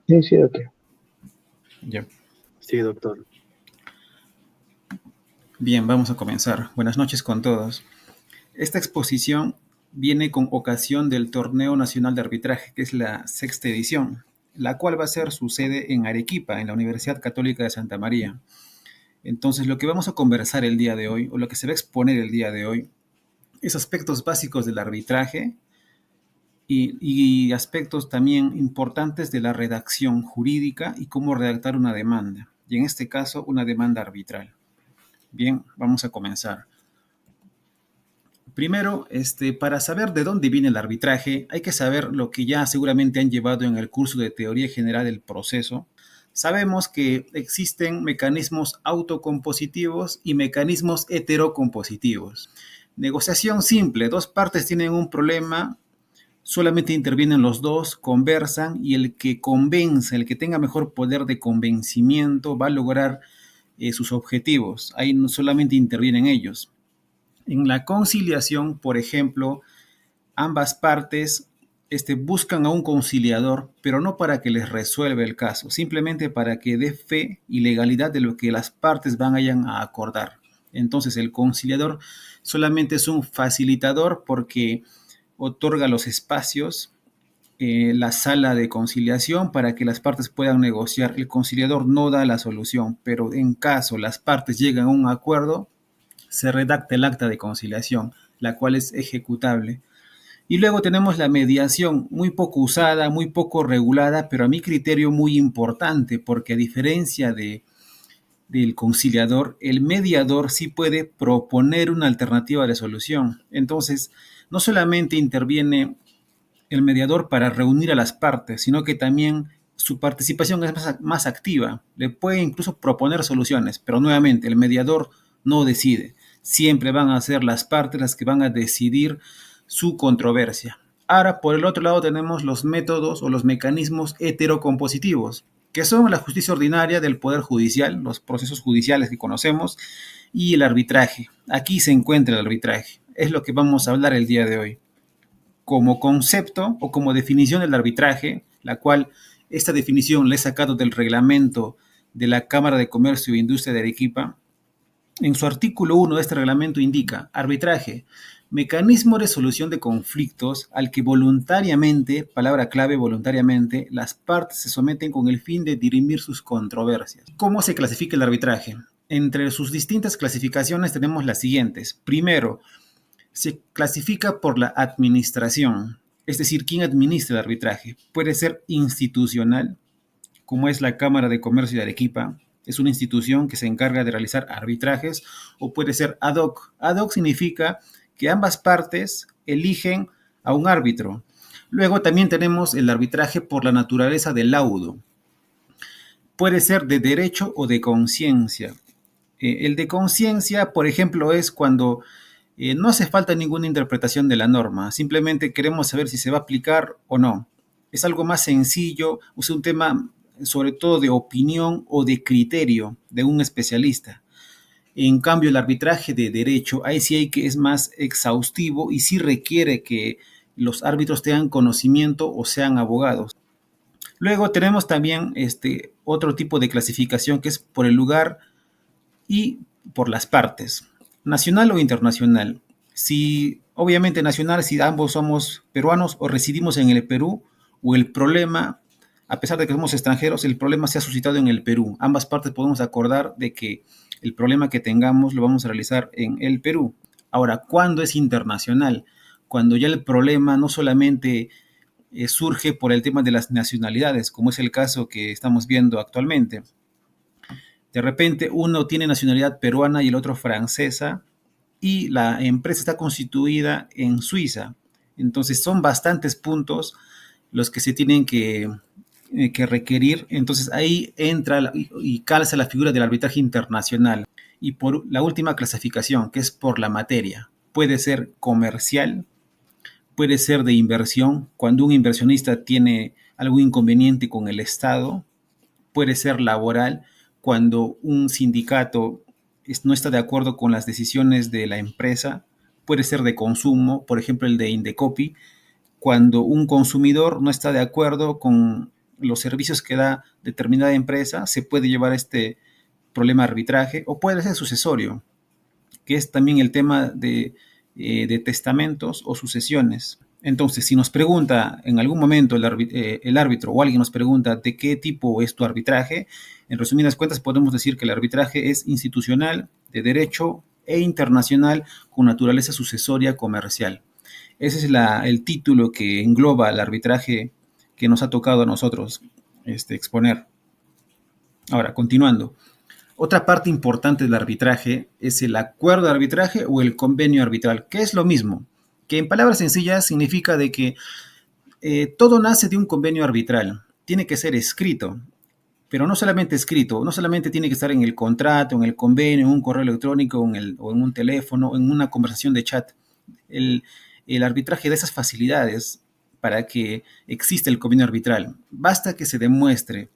Sí, sí, doctor. Ya. Sí, doctor. Bien, vamos a comenzar. Buenas noches con todos. Esta exposición viene con ocasión del Torneo Nacional de Arbitraje, que es la sexta edición, la cual va a ser su sede en Arequipa, en la Universidad Católica de Santa María. Entonces, lo que vamos a conversar el día de hoy, o lo que se va a exponer el día de hoy, es aspectos básicos del arbitraje y aspectos también importantes de la redacción jurídica y cómo redactar una demanda, y en este caso, una demanda arbitral. Bien, vamos a comenzar. Primero, para saber de dónde viene el arbitraje, hay que saber lo que ya seguramente han llevado en el curso de Teoría General del Proceso. Sabemos que existen mecanismos autocompositivos y mecanismos heterocompositivos. Negociación simple, dos partes tienen un problema, solamente intervienen los dos, conversan y el que convenza, el que tenga mejor poder de convencimiento va a lograr sus objetivos. Ahí no solamente intervienen ellos. En la conciliación, por ejemplo, ambas partes buscan a un conciliador, pero no para que les resuelva el caso, simplemente para que dé fe y legalidad de lo que las partes vayan a acordar. Entonces, el conciliador solamente es un facilitador porque otorga los espacios, la sala de conciliación para que las partes puedan negociar. El conciliador no da la solución, pero en caso las partes lleguen a un acuerdo, se redacta el acta de conciliación, la cual es ejecutable. Y luego tenemos la mediación, muy poco usada, muy poco regulada, pero a mi criterio muy importante, porque a diferencia del conciliador, el mediador sí puede proponer una alternativa de solución. Entonces, no solamente interviene el mediador para reunir a las partes, sino que también su participación es más activa. Le puede incluso proponer soluciones, pero nuevamente el mediador no decide. Siempre van a ser las partes las que van a decidir su controversia. Ahora, por el otro lado, tenemos los métodos o los mecanismos heterocompositivos, que son la justicia ordinaria del Poder Judicial, los procesos judiciales que conocemos, y el arbitraje. Aquí se encuentra el arbitraje. Es lo que vamos a hablar el día de hoy. Como concepto o como definición del arbitraje, la cual esta definición la he sacado del reglamento de la Cámara de Comercio e Industria de Arequipa. En su artículo 1 de este reglamento indica: arbitraje, mecanismo de solución de conflictos al que voluntariamente, palabra clave voluntariamente, las partes se someten con el fin de dirimir sus controversias. ¿Cómo se clasifica el arbitraje? Entre sus distintas clasificaciones tenemos las siguientes. Primero, se clasifica por la administración, es decir, quién administra el arbitraje. Puede ser institucional, como es la Cámara de Comercio de Arequipa, es una institución que se encarga de realizar arbitrajes, o puede ser ad hoc. Ad hoc significa que ambas partes eligen a un árbitro. Luego también tenemos el arbitraje por la naturaleza del laudo. Puede ser de derecho o de conciencia. El de conciencia, por ejemplo, es cuando no hace falta ninguna interpretación de la norma, simplemente queremos saber si se va a aplicar o no. Es algo más sencillo, es un tema sobre todo de opinión o de criterio de un especialista. En cambio, el arbitraje de derecho, ahí sí hay que es más exhaustivo y sí requiere que los árbitros tengan conocimiento o sean abogados. Luego tenemos también otro tipo de clasificación que es por el lugar y por las partes, nacional o internacional. Si, obviamente nacional, si ambos somos peruanos o residimos en el Perú, o el problema, a pesar de que somos extranjeros, el problema se ha suscitado en el Perú. Ambas partes podemos acordar de que el problema que tengamos lo vamos a realizar en el Perú. Ahora, ¿cuándo es internacional? Cuando ya el problema no solamente surge por el tema de las nacionalidades, como es el caso que estamos viendo actualmente. De repente uno tiene nacionalidad peruana y el otro francesa, y la empresa está constituida en Suiza. Entonces son bastantes puntos los que se tienen que requerir. Entonces ahí entra y calza la figura del arbitraje internacional. Y por la última clasificación, que es por la materia. Puede ser comercial, puede ser de inversión, cuando un inversionista tiene algún inconveniente con el Estado. Puede ser laboral, cuando un sindicato no está de acuerdo con las decisiones de la empresa. Puede ser de consumo, por ejemplo el de Indecopi, cuando un consumidor no está de acuerdo con los servicios que da determinada empresa, se puede llevar este problema de arbitraje o puede ser sucesorio, que es también el tema de testamentos o sucesiones. Entonces, si nos pregunta en algún momento el árbitro o alguien nos pregunta de qué tipo es tu arbitraje, en resumidas cuentas podemos decir que el arbitraje es institucional, de derecho e internacional con naturaleza sucesoria comercial. Ese es el título que engloba el arbitraje que nos ha tocado a nosotros exponer. Ahora, continuando. Otra parte importante del arbitraje es el acuerdo de arbitraje o el convenio arbitral, que es lo mismo, que en palabras sencillas significa de que todo nace de un convenio arbitral, tiene que ser escrito, pero no solamente escrito, no solamente tiene que estar en el contrato, en el convenio, en un correo electrónico o en un teléfono, en una conversación de chat. El, el arbitraje da esas facilidades para que exista el convenio arbitral. Basta que se demuestre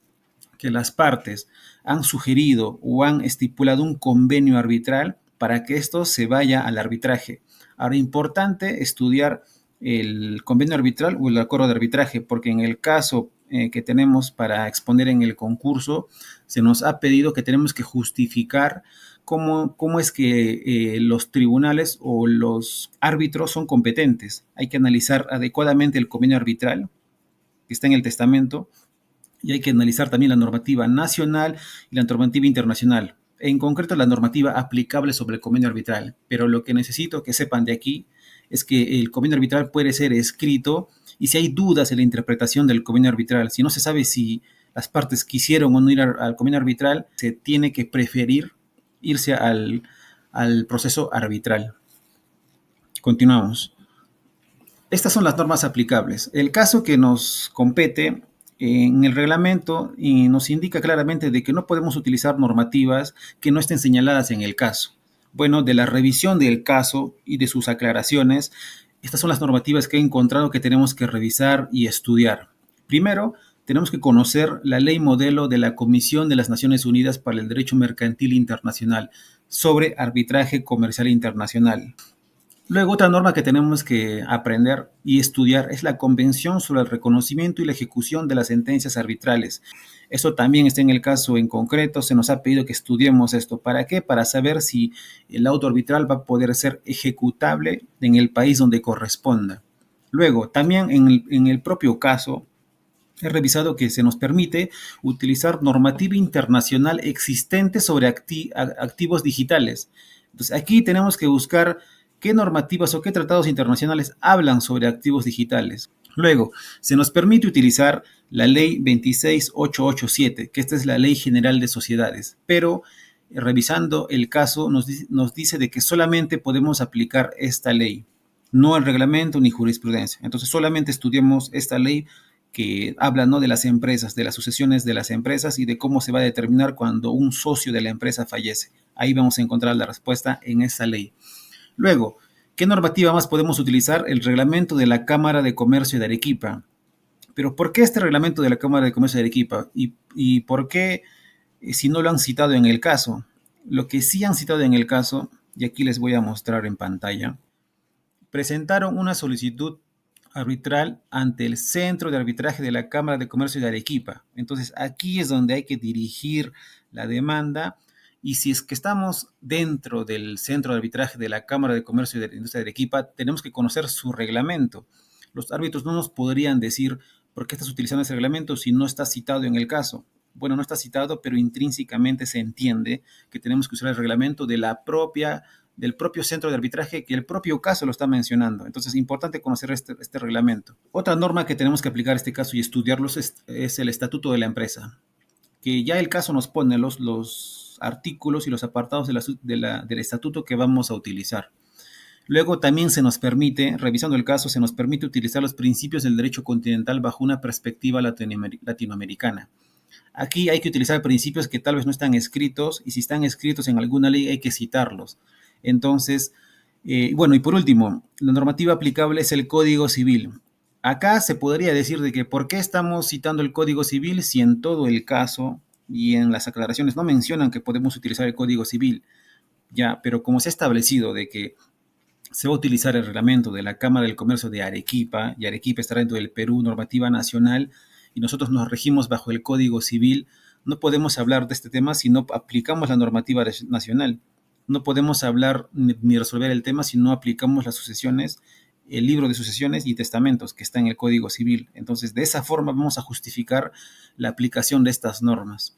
que las partes han sugerido o han estipulado un convenio arbitral para que esto se vaya al arbitraje. Ahora, importante estudiar el convenio arbitral o el acuerdo de arbitraje, porque en el caso que tenemos para exponer en el concurso, se nos ha pedido que tenemos que justificar cómo es que los tribunales o los árbitros son competentes. Hay que analizar adecuadamente el convenio arbitral que está en el testamento, y hay que analizar también la normativa nacional y la normativa internacional, en concreto la normativa aplicable sobre el convenio arbitral. Pero lo que necesito que sepan de aquí es que el convenio arbitral puede ser escrito y si hay dudas en la interpretación del convenio arbitral, si no se sabe si las partes quisieron o no ir al convenio arbitral, se tiene que preferir irse al proceso arbitral. Continuamos. Estas son las normas aplicables. El caso que nos compete en el reglamento y nos indica claramente de que no podemos utilizar normativas que no estén señaladas en el caso. Bueno, de la revisión del caso y de sus aclaraciones, estas son las normativas que he encontrado que tenemos que revisar y estudiar. Primero, tenemos que conocer la ley modelo de la Comisión de las Naciones Unidas para el Derecho Mercantil Internacional sobre arbitraje comercial internacional. Luego, otra norma que tenemos que aprender y estudiar es la Convención sobre el Reconocimiento y la Ejecución de las Sentencias Arbitrales. Eso también está en el caso en concreto. Se nos ha pedido que estudiemos esto. ¿Para qué? Para saber si el auto arbitral va a poder ser ejecutable en el país donde corresponda. Luego, también en el propio caso, he revisado que se nos permite utilizar normativa internacional existente sobre activos digitales. Entonces, aquí tenemos que buscar qué normativas o qué tratados internacionales hablan sobre activos digitales. Luego, se nos permite utilizar la ley 26887, que esta es la Ley General de Sociedades, pero revisando el caso nos dice de que solamente podemos aplicar esta ley, no el reglamento ni jurisprudencia. Entonces, solamente estudiemos esta ley que habla, ¿no?, de las empresas, de las sucesiones de las empresas y de cómo se va a determinar cuando un socio de la empresa fallece. Ahí vamos a encontrar la respuesta en esa ley. Luego, ¿qué normativa más podemos utilizar? El reglamento de la Cámara de Comercio de Arequipa. Pero ¿por qué este reglamento de la Cámara de Comercio de Arequipa? ¿Y por qué si no lo han citado en el caso? Lo que sí han citado en el caso, y aquí les voy a mostrar en pantalla, presentaron una solicitud arbitral ante el Centro de Arbitraje de la Cámara de Comercio de Arequipa. Entonces, aquí es donde hay que dirigir la demanda. Y si es que estamos dentro del Centro de Arbitraje de la Cámara de Comercio de la Industria de Arequipa, tenemos que conocer su reglamento. Los árbitros no nos podrían decir por qué estás utilizando ese reglamento si no está citado en el caso. Bueno, no está citado, pero intrínsecamente se entiende que tenemos que usar el reglamento del propio centro de arbitraje, que el propio caso lo está mencionando. Entonces es importante conocer este reglamento. Otra norma que tenemos que aplicar a este caso y estudiarlos es el estatuto de la empresa, que ya el caso nos pone los artículos y los apartados del estatuto que vamos a utilizar. Luego también se nos permite, revisando el caso, se nos permite utilizar los principios del derecho continental bajo una perspectiva latinoamericana. Aquí hay que utilizar principios que tal vez no están escritos y si están escritos en alguna ley hay que citarlos. Entonces, bueno, y por último, la normativa aplicable es el Código Civil. Acá se podría decir de que ¿por qué estamos citando el Código Civil si en todo el caso y en las aclaraciones no mencionan que podemos utilizar el Código Civil? Ya, pero como se ha establecido de que se va a utilizar el reglamento de la Cámara del Comercio de Arequipa, y Arequipa estará dentro del Perú, normativa nacional, y nosotros nos regimos bajo el Código Civil, no podemos hablar de este tema si no aplicamos la normativa nacional. No podemos hablar ni resolver el tema si no aplicamos las sucesiones, el libro de sucesiones y testamentos que está en el Código Civil. Entonces, de esa forma vamos a justificar la aplicación de estas normas.